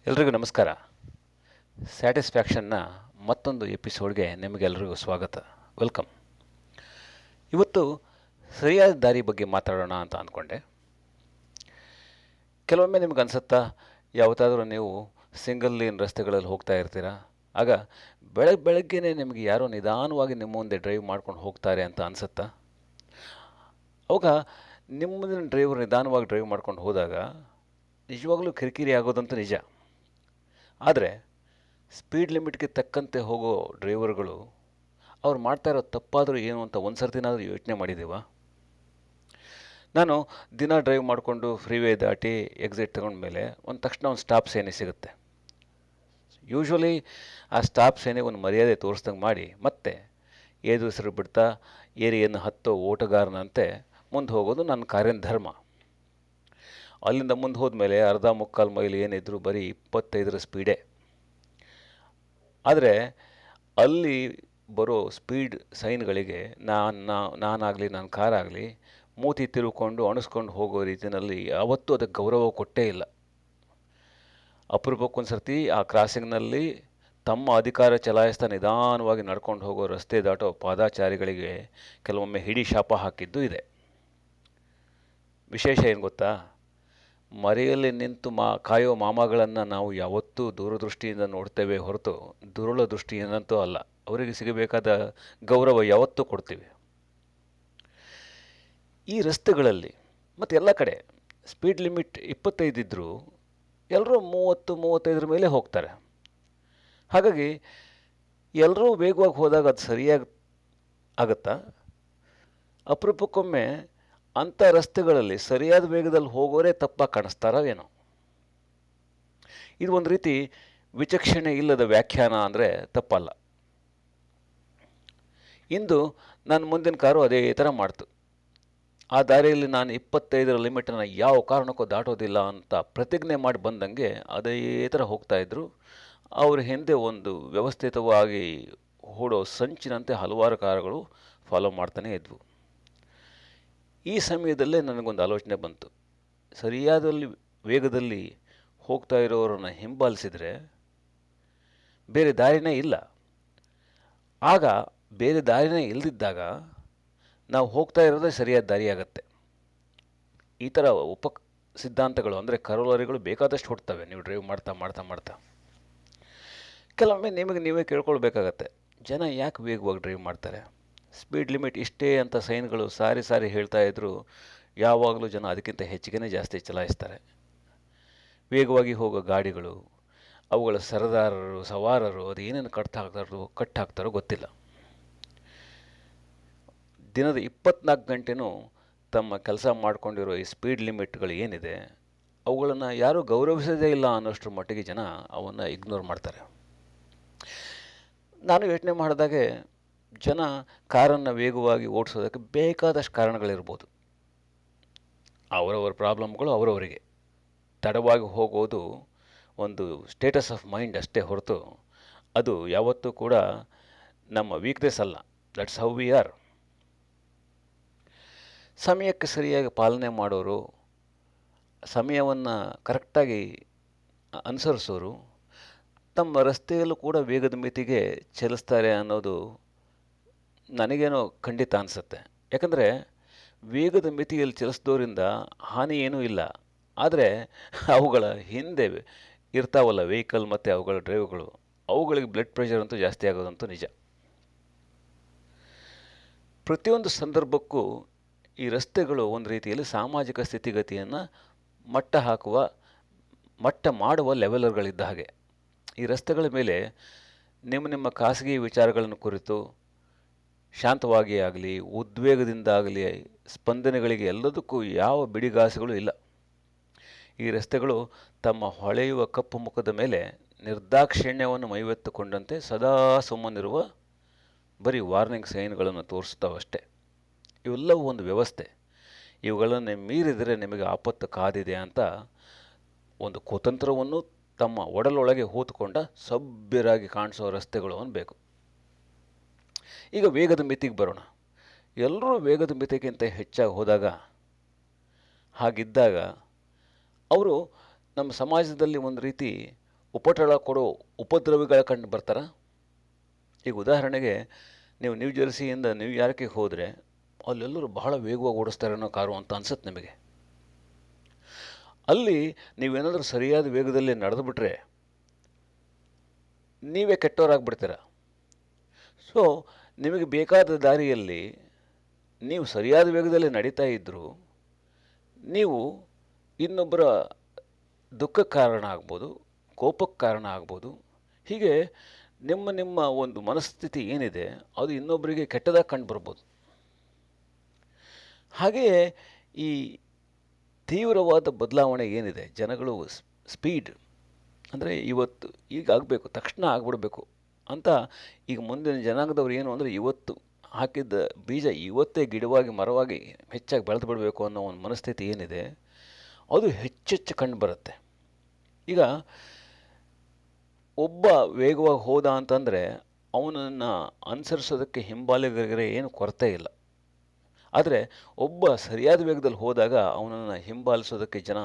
ಎಲ್ರಿಗೂ ನಮಸ್ಕಾರ. ಸ್ಯಾಟಿಸ್ಫ್ಯಾಕ್ಷನ್ನ ಮತ್ತೊಂದು ಎಪಿಸೋಡ್ಗೆ ನಿಮಗೆಲ್ಲರಿಗೂ ಸ್ವಾಗತ. ವೆಲ್ಕಮ್. ಇವತ್ತು ಸರಿಯಾದ ದಾರಿ ಬಗ್ಗೆ ಮಾತಾಡೋಣ ಅಂತ ಅಂದ್ಕೊಂಡೆ. ಕೆಲವೊಮ್ಮೆ ನಿಮ್ಗೆ ಅನಿಸುತ್ತಾ, ಯಾವತ್ತಾದರೂ ನೀವು ಸಿಂಗಲ್ ಲೇನ್ ರಸ್ತೆಗಳಲ್ಲಿ ಹೋಗ್ತಾ ಇರ್ತೀರ. ಆಗ ಬೆಳಗ್ಗೆನೇ ನಿಮಗೆ ಯಾರೋ ನಿಧಾನವಾಗಿ ನಿಮ್ಮ ಮುಂದೆ ಡ್ರೈವ್ ಮಾಡ್ಕೊಂಡು ಹೋಗ್ತಾರೆ ಅಂತ ಅನಿಸುತ್ತಾ? ಅವಾಗ ನಿಮ್ಮ ಮುಂದಿನ ಡ್ರೈವರ್ ನಿಧಾನವಾಗಿ ಡ್ರೈವ್ ಮಾಡ್ಕೊಂಡು ಹೋದಾಗ ನಿಜವಾಗ್ಲೂ ಕಿರಿಕಿರಿ ಆಗೋದಂತೂ ನಿಜ. ಆದರೆ ಸ್ಪೀಡ್ ಲಿಮಿಟ್ಗೆ ತಕ್ಕಂತೆ ಹೋಗೋ ಡ್ರೈವರ್ಗಳು ಅವ್ರು ಮಾಡ್ತಾ ಇರೋ ತಪ್ಪಾದರೂ ಏನು ಅಂತ ಒಂದು ಸರ್ತಿನಾದರೂ ಯೋಚನೆ ಮಾಡಿದ್ದೀವ? ನಾನು ದಿನ ಡ್ರೈವ್ ಮಾಡಿಕೊಂಡು ಫ್ರೀವೇ ದಾಟಿ ಎಕ್ಸಿಟ್ ತಗೊಂಡ್ಮೇಲೆ ತಕ್ಷಣ ಒಂದು ಸ್ಟಾಪ್ ಸೇನೆ ಸಿಗುತ್ತೆ. ಯೂಶ್ವಲಿ ಆ ಸ್ಟಾಪ್ ಸೇನೆಗೆ ಒಂದು ಮರ್ಯಾದೆ ತೋರಿಸ್ದಂಗೆ ಮಾಡಿ ಮತ್ತೆ ಏದು ಹೆಸರು ಬಿಡ್ತಾ ಏರಿಯನ್ನು ಹತ್ತೋ ಓಟಗಾರನಂತೆ ಮುಂದೆ ಹೋಗೋದು ನನ್ನ ಕಾರ್ಯನ ಧರ್ಮ. ಅಲ್ಲಿಂದ ಮುಂದೆ ಹೋದ್ಮೇಲೆ ಅರ್ಧ ಮುಕ್ಕಾಲು ಮೈಲಿ ಏನಿದ್ರು ಬರೀ 25 ಸ್ಪೀಡೇ. ಆದರೆ ಅಲ್ಲಿ ಬರೋ ಸ್ಪೀಡ್ ಸೈನ್ಗಳಿಗೆ ನಾನಾಗಲಿ ನನ್ನ ಕಾರಾಗಲಿ ಮೂತಿ ತಿರುಕೊಂಡು ಅಣಿಸ್ಕೊಂಡು ಹೋಗೋ ರೀತಿಯಲ್ಲಿ ಯಾವತ್ತೂ ಅದಕ್ಕೆ ಗೌರವ ಕೊಟ್ಟೇ ಇಲ್ಲ. ಅಪರೂಪಕ್ಕೊಂದು ಸರ್ತಿ ಆ ಕ್ರಾಸಿಂಗ್ನಲ್ಲಿ ತಮ್ಮ ಅಧಿಕಾರ ಚಲಾಯಿಸ್ತಾ ನಿಧಾನವಾಗಿ ನಡ್ಕೊಂಡು ಹೋಗೋ ರಸ್ತೆ ದಾಟೋ ಪಾದಾಚಾರಿಗಳಿಗೆ ಕೆಲವೊಮ್ಮೆ ಹಿಡಿ ಶಾಪ ಹಾಕಿದ್ದು ಇದೆ. ವಿಶೇಷ ಏನು ಗೊತ್ತಾ? ಮರೆಯಲ್ಲಿ ನಿಂತು ಕಾಯೋ ಮಾಮಗಳನ್ನು ನಾವು ಯಾವತ್ತೂ ದೂರದೃಷ್ಟಿಯಿಂದ ನೋಡ್ತೇವೆ ಹೊರತು ದುರುಳ ದೃಷ್ಟಿಯಿಂದಂತೂ ಅಲ್ಲ. ಅವರಿಗೆ ಸಿಗಬೇಕಾದ ಗೌರವ ಯಾವತ್ತೂ ಕೊಡ್ತೀವಿ. ಈ ರಸ್ತೆಗಳಲ್ಲಿ ಮತ್ತು ಎಲ್ಲ ಕಡೆ ಸ್ಪೀಡ್ ಲಿಮಿಟ್ 25 ಇದ್ದರೂ ಎಲ್ಲರೂ 30-35 ಮೇಲೆ ಹೋಗ್ತಾರೆ. ಹಾಗಾಗಿ ಎಲ್ಲರೂ ವೇಗವಾಗಿ ಹೋದಾಗ ಅದು ಸರಿಯಾಗಿ ಆಗುತ್ತಾ? ಅಪರೂಪಕ್ಕೊಮ್ಮೆ ಅಂಥ ರಸ್ತೆಗಳಲ್ಲಿ ಸರಿಯಾದ ವೇಗದಲ್ಲಿ ಹೋಗೋರೇ ತಪ್ಪಾಗಿ ಕಾಣಿಸ್ತಾರೋ ಏನೋ. ಇದು ಒಂದು ರೀತಿ ವಿಚಕ್ಷಣೆ ಇಲ್ಲದ ವ್ಯಾಖ್ಯಾನ ಅಂದರೆ ತಪ್ಪಲ್ಲ. ಇಂದು ನನ್ನ ಮುಂದಿನ ಕಾರು ಅದೇ ಥರ ಮಾಡ್ತು. ಆ ದಾರಿಯಲ್ಲಿ ನಾನು 25 ಲಿಮಿಟನ್ನು ಯಾವ ಕಾರಣಕ್ಕೂ ದಾಟೋದಿಲ್ಲ ಅಂತ ಪ್ರತಿಜ್ಞೆ ಮಾಡಿ ಬಂದಂಗೆ ಅದೇ ಥರ ಹೋಗ್ತಾಯಿದ್ರು. ಅವ್ರ ಹಿಂದೆ ಒಂದು ವ್ಯವಸ್ಥಿತವಾಗಿ ಓಡೋ ಸಂಚಿನಂತೆ ಹಲವಾರು ಕಾರುಗಳು ಫಾಲೋ ಮಾಡ್ತಾನೇ ಇದ್ವು. ಈ ಸಮಯದಲ್ಲೇ ನನಗೊಂದು ಆಲೋಚನೆ ಬಂತು. ಸರಿಯಾದ ವೇಗದಲ್ಲಿ ಹೋಗ್ತಾ ಇರೋರನ್ನು ಹಿಂಬಾಲಿಸಿದರೆ ಬೇರೆ ದಾರಿನೇ ಇಲ್ಲ. ಆಗ ಬೇರೆ ದಾರಿನೇ ಇಲ್ಲದಿದ್ದಾಗ ನಾವು ಹೋಗ್ತಾ ಇರೋದೇ ಸರಿಯಾದ ದಾರಿಯಾಗತ್ತೆ. ಈ ಥರ ಸಿದ್ಧಾಂತಗಳು ಅಂದರೆ ಕರೋಲರಿಗಳು ಬೇಕಾದಷ್ಟು ಹುಡ್ತವೆ ನೀವು ಡ್ರೈವ್ ಮಾಡ್ತಾ ಮಾಡ್ತಾ ಮಾಡ್ತಾ. ಕೆಲವೊಮ್ಮೆ ನಿಮಗೆ ನೀವೇ ಕೇಳ್ಕೊಳ್ಬೇಕಾಗತ್ತೆ, ಜನ ಯಾಕೆ ವೇಗವಾಗಿ ಡ್ರೈವ್ ಮಾಡ್ತಾರೆ? ಸ್ಪೀಡ್ ಲಿಮಿಟ್ ಇಷ್ಟೇ ಅಂತ ಸೈನ್ಗಳು ಸಾರಿ ಹೇಳ್ತಾ ಇದ್ದರೂ ಯಾವಾಗಲೂ ಜನ ಅದಕ್ಕಿಂತ ಹೆಚ್ಚಿಗೆ ಜಾಸ್ತಿ ಚಲಾಯಿಸ್ತಾರೆ. ವೇಗವಾಗಿ ಹೋಗೋ ಗಾಡಿಗಳು, ಅವುಗಳ ಸರದಾರರು, ಸವಾರರು ಅದು ಏನೇನು ಕಟ್ ಹಾಕ್ತಾರೋ ಗೊತ್ತಿಲ್ಲ. ದಿನದ 24 ಗಂಟೆನೂ ತಮ್ಮ ಕೆಲಸ ಮಾಡಿಕೊಂಡಿರೋ ಈ ಸ್ಪೀಡ್ ಲಿಮಿಟ್ಗಳು ಏನಿದೆ ಅವುಗಳನ್ನು ಯಾರೂ ಗೌರವಿಸೋದೇ ಇಲ್ಲ ಅನ್ನೋಷ್ಟರ ಮಟ್ಟಿಗೆ ಜನ ಅವನ್ನು ಇಗ್ನೋರ್ ಮಾಡ್ತಾರೆ. ನಾನು ಯೋಚನೆ ಮಾಡಿದಾಗೆ ಜನ ಕಾರನ್ನು ವೇಗವಾಗಿ ಓಡಿಸೋದಕ್ಕೆ ಬೇಕಾದಷ್ಟು ಕಾರಣಗಳಿರ್ಬೋದು. ಅವರವರ ಪ್ರಾಬ್ಲಮ್ಗಳು ಅವರವರಿಗೆ. ತಡವಾಗಿ ಹೋಗೋದು ಒಂದು ಸ್ಟೇಟಸ್ ಆಫ್ ಮೈಂಡ್ ಅಷ್ಟೇ ಹೊರತು ಅದು ಯಾವತ್ತೂ ಕೂಡ ನಮ್ಮ ವೀಕ್ನೆಸ್ ಅಲ್ಲ. That's how we are. ಸಮಯಕ್ಕೆ ಸರಿಯಾಗಿ ಪಾಲನೆ ಮಾಡೋರು, ಸಮಯವನ್ನು ಕರೆಕ್ಟಾಗಿ ಅನುಸರಿಸೋರು ತಮ್ಮ ರಸ್ತೆಯಲ್ಲೂ ಕೂಡ ವೇಗದ ಮಿತಿಗೆ ಚಲಿಸ್ತಾರೆ ಅನ್ನೋದು ನನಗೇನೋ ಖಂಡಿತ ಅನಿಸುತ್ತೆ. ಯಾಕಂದರೆ ವೇಗದ ಮಿತಿಯಲ್ಲಿ ಚಲಿಸಿದೋರಿಂದ ಹಾನಿ ಏನೂ ಇಲ್ಲ. ಆದರೆ ಅವುಗಳ ಹಿಂದೆ ಇರ್ತಾವಲ್ಲ ವೆಹಿಕಲ್ ಮತ್ತು ಅವುಗಳ ಡ್ರೈವ್ಗಳು, ಅವುಗಳಿಗೆ ಬ್ಲಡ್ ಪ್ರೆಷರ್ ಅಂತೂ ಜಾಸ್ತಿ ಆಗೋದಂತೂ ನಿಜ. ಪ್ರತಿಯೊಂದು ಸಂದರ್ಭಕ್ಕೂ ಈ ರಸ್ತೆಗಳು ಒಂದು ರೀತಿಯಲ್ಲಿ ಸಾಮಾಜಿಕ ಸ್ಥಿತಿಗತಿಯನ್ನು ಮಟ್ಟ ಮಾಡುವ ಲೆವೆಲರ್ಗಳಿದ್ದ ಹಾಗೆ. ಈ ರಸ್ತೆಗಳ ಮೇಲೆ ನಿಮ್ಮ ಖಾಸಗಿ ವಿಚಾರಗಳನ್ನು ಕುರಿತು ಶಾಂತವಾಗಿ ಆಗಲಿ ಉದ್ವೇಗದಿಂದ ಆಗಲಿ ಸ್ಪಂದನೆಗಳಿಗೆ ಎಲ್ಲದಕ್ಕೂ ಯಾವ ಬಿಡಿಗಾಸುಗಳು ಇಲ್ಲ. ಈ ರಸ್ತೆಗಳು ತಮ್ಮ ಹೊಳೆಯುವ ಕಪ್ಪು ಮುಖದ ಮೇಲೆ ನಿರ್ದಾಕ್ಷಿಣ್ಯವನ್ನು ಮೈವೆತ್ತುಕೊಂಡಂತೆ ಸದಾ ಸುಮ್ಮನಿರುವ ಬರೀ ವಾರ್ನಿಂಗ್ ಸೈನ್ಗಳನ್ನು ತೋರಿಸ್ತಾವಷ್ಟೆ. ಇವೆಲ್ಲವೂ ಒಂದು ವ್ಯವಸ್ಥೆ. ಇವುಗಳನ್ನು ಮೀರಿದರೆ ನಿಮಗೆ ಆಪತ್ತು ಕಾದಿದೆ ಅಂತ ಒಂದು ಕುತಂತ್ರವನ್ನು ತಮ್ಮ ಒಡಲೊಳಗೆ ಹೂತುಕೊಂಡ ಸಭ್ಯರಾಗಿ ಕಾಣಿಸೋ ರಸ್ತೆಗಳು ಅನ್ಬೇಕು. ಈಗ ವೇಗದ ಮಿತಿಗೆ ಬರೋಣ. ಎಲ್ಲರೂ ವೇಗದ ಮಿತಿಗಿಂತ ಹೆಚ್ಚಾಗಿ ಹೋದಾಗ, ಹಾಗಿದ್ದಾಗ ಅವರು ನಮ್ಮ ಸಮಾಜದಲ್ಲಿ ಒಂದು ರೀತಿ ಉಪಟಳ ಕೊಡೋ ಉಪದ್ರವಿಗಳ ಕಂಡು ಬರ್ತಾರ. ಈಗ ಉದಾಹರಣೆಗೆ ನೀವು ನ್ಯೂ ಜೆರ್ಸಿಯಿಂದ ನ್ಯೂಯಾರ್ಕಿಗೆ ಹೋದರೆ ಅಲ್ಲೆಲ್ಲರೂ ಬಹಳ ವೇಗವಾಗಿ ಓಡಿಸ್ತಾರೇನೋ ಕಾರು ಅಂತ ಅನ್ಸುತ್ತೆ ನಿಮಗೆ. ಅಲ್ಲಿ ನೀವೇನಾದರೂ ಸರಿಯಾದ ವೇಗದಲ್ಲಿ ನಡೆದು ಬಿಟ್ಟರೆ ನೀವೇ ಕೆಟ್ಟವರಾಗ್ಬಿಡ್ತೀರ. ಸೊ ನಿಮಗೆ ಬೇಕಾದ ದಾರಿಯಲ್ಲಿ ನೀವು ಸರಿಯಾದ ವೇಗದಲ್ಲಿ ನಡೀತಾ ಇದ್ದರೂ ನೀವು ಇನ್ನೊಬ್ಬರ ದುಃಖಕ್ಕೆ ಕಾರಣ ಆಗ್ಬೋದು, ಕೋಪಕ್ಕೆ ಕಾರಣ ಆಗ್ಬೋದು. ಹೀಗೆ ನಿಮ್ಮ ಒಂದು ಮನಸ್ಥಿತಿ ಏನಿದೆ ಅದು ಇನ್ನೊಬ್ಬರಿಗೆ ಕೆಟ್ಟದಾಗಿ ಕಂಡು ಬರ್ಬೋದು. ಹಾಗೆಯೇ ಈ ತೀವ್ರವಾದ ಬದಲಾವಣೆ ಏನಿದೆ, ಜನಗಳು ಸ್ಪೀಡ್ ಅಂದರೆ ಇವತ್ತು ಈಗ ಆಗಬೇಕು, ತಕ್ಷಣ ಆಗಿಬಿಡಬೇಕು ಅಂತ ಈಗ ಮುಂದಿನ ಜನಾಂಗದವ್ರು ಏನು ಅಂದರೆ ಇವತ್ತು ಹಾಕಿದ್ದ ಬೀಜ ಇವತ್ತೇ ಗಿಡವಾಗಿ ಮರವಾಗಿ ಹೆಚ್ಚಾಗಿ ಬೆಳೆದು ಬಿಡಬೇಕು ಅನ್ನೋ ಒಂದು ಮನಸ್ಥಿತಿ ಏನಿದೆ ಅದು ಹೆಚ್ಚೆಚ್ಚು ಕಂಡು ಬರುತ್ತೆ. ಈಗ ಒಬ್ಬ ವೇಗವಾಗಿ ಹೋದ ಅಂತಂದರೆ ಅವನನ್ನು ಅನುಸರಿಸೋದಕ್ಕೆ ಹಿಂಬಾಲಿಗರಿಗೆ ಏನು ಕೊರತೆ ಇಲ್ಲ. ಆದರೆ ಒಬ್ಬ ಸರಿಯಾದ ವೇಗದಲ್ಲಿ ಹೋದಾಗ ಅವನನ್ನು ಹಿಂಬಾಲಿಸೋದಕ್ಕೆ ಜನ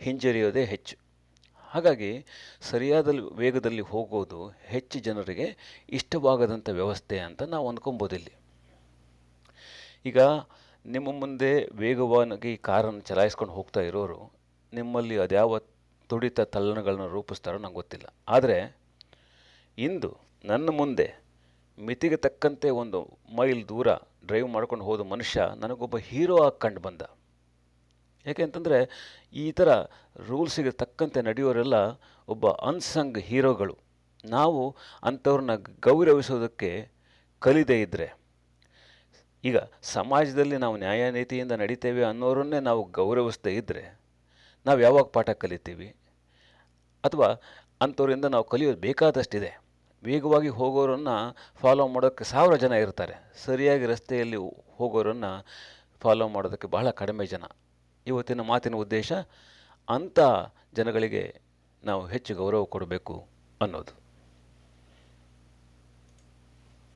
ಹಿಂಜರಿಯೋದೇ ಹೆಚ್ಚು. ಹಾಗಾಗಿ ಸರಿಯಾದ ವೇಗದಲ್ಲಿ ಹೋಗೋದು ಹೆಚ್ಚು ಜನರಿಗೆ ಇಷ್ಟವಾಗದಂಥ ವ್ಯವಸ್ಥೆ ಅಂತ ನಾವು ಅಂದ್ಕೊಬೋದಿಲ್ಲಿ. ಈಗ ನಿಮ್ಮ ಮುಂದೆ ವೇಗವಾಗಿ ಕಾರನ್ನು ಚಲಾಯಿಸ್ಕೊಂಡು ಹೋಗ್ತಾ ಇರೋರು ನಿಮ್ಮಲ್ಲಿ ಅದ್ಯಾವ ತುಡಿತ ತಲ್ಲಣಗಳನ್ನ ರೂಪಿಸ್ತಾರೋ ನಂಗೆ ಗೊತ್ತಿಲ್ಲ. ಆದರೆ ಇಂದು ನನ್ನ ಮುಂದೆ ಮಿತಿಗೆ ತಕ್ಕಂತೆ 1 ಮೈಲ್ ದೂರ ಡ್ರೈವ್ ಮಾಡ್ಕೊಂಡು ಹೋದ ಮನುಷ್ಯ ನನಗೊಬ್ಬ ಹೀರೋ ಆಗಿ ಕಂಡು ಬಂದ. ಯಾಕೆ ಅಂತಂದರೆ ಈ ಥರ ರೂಲ್ಸಿಗೆ ತಕ್ಕಂತೆ ನಡೆಯೋರೆಲ್ಲ ಒಬ್ಬ ಅನ್ಸಂಗ್ ಹೀರೋಗಳು. ನಾವು ಅಂಥವ್ರನ್ನ ಗೌರವಿಸೋದಕ್ಕೆ ಕಲಿದೇ ಇದ್ದರೆ, ಈಗ ಸಮಾಜದಲ್ಲಿ ನಾವು ನ್ಯಾಯನೀತಿಯಿಂದ ನಡೀತೇವೆ ಅನ್ನೋರನ್ನೇ ನಾವು ಗೌರವಿಸದೇ ಇದ್ದರೆ ನಾವು ಯಾವಾಗ ಪಾಠ ಕಲಿತೀವಿ? ಅಥವಾ ಅಂಥವರಿಂದ ನಾವು ಕಲಿಯೋದು ಬೇಕಾದಷ್ಟಿದೆ. ವೇಗವಾಗಿ ಹೋಗೋರನ್ನು ಫಾಲೋ ಮಾಡೋಕ್ಕೆ 1000 ಜನ ಇರ್ತಾರೆ, ಸರಿಯಾಗಿ ರಸ್ತೆಯಲ್ಲಿ ಹೋಗೋರನ್ನು ಫಾಲೋ ಮಾಡೋದಕ್ಕೆ ಬಹಳ ಕಡಿಮೆ ಜನ. ಇವತ್ತಿನ ಮಾತಿನ ಉದ್ದೇಶ ಅಂಥ ಜನಗಳಿಗೆ ನಾವು ಹೆಚ್ಚು ಗೌರವ ಕೊಡಬೇಕು ಅನ್ನೋದು.